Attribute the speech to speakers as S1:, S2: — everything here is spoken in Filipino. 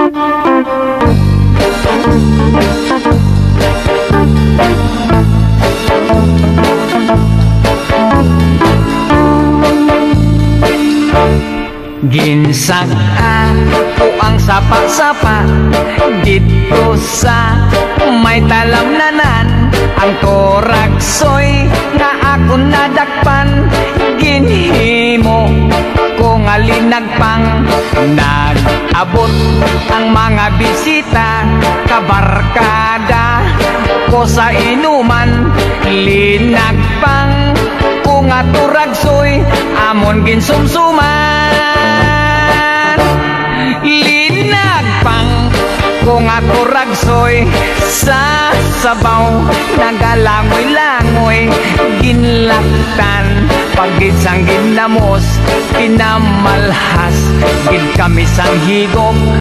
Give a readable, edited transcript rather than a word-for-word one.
S1: Ginsagaan ko ang sapa-sapa dito sa may talamnanan. Ang toraksoy nga ako nadakpan, ginhimo ko nga linagpang. Nag-abot ang mga bisita, kabarkada ko sa inuman. Linagpang ko nga turagsoy, amon ginsumsuman. Linagpang ko nga turagsoy, sa sabaw nagalangoy-langoy. Ginlaktan pagit sang ginamos, pinamalhas gid kami sang higop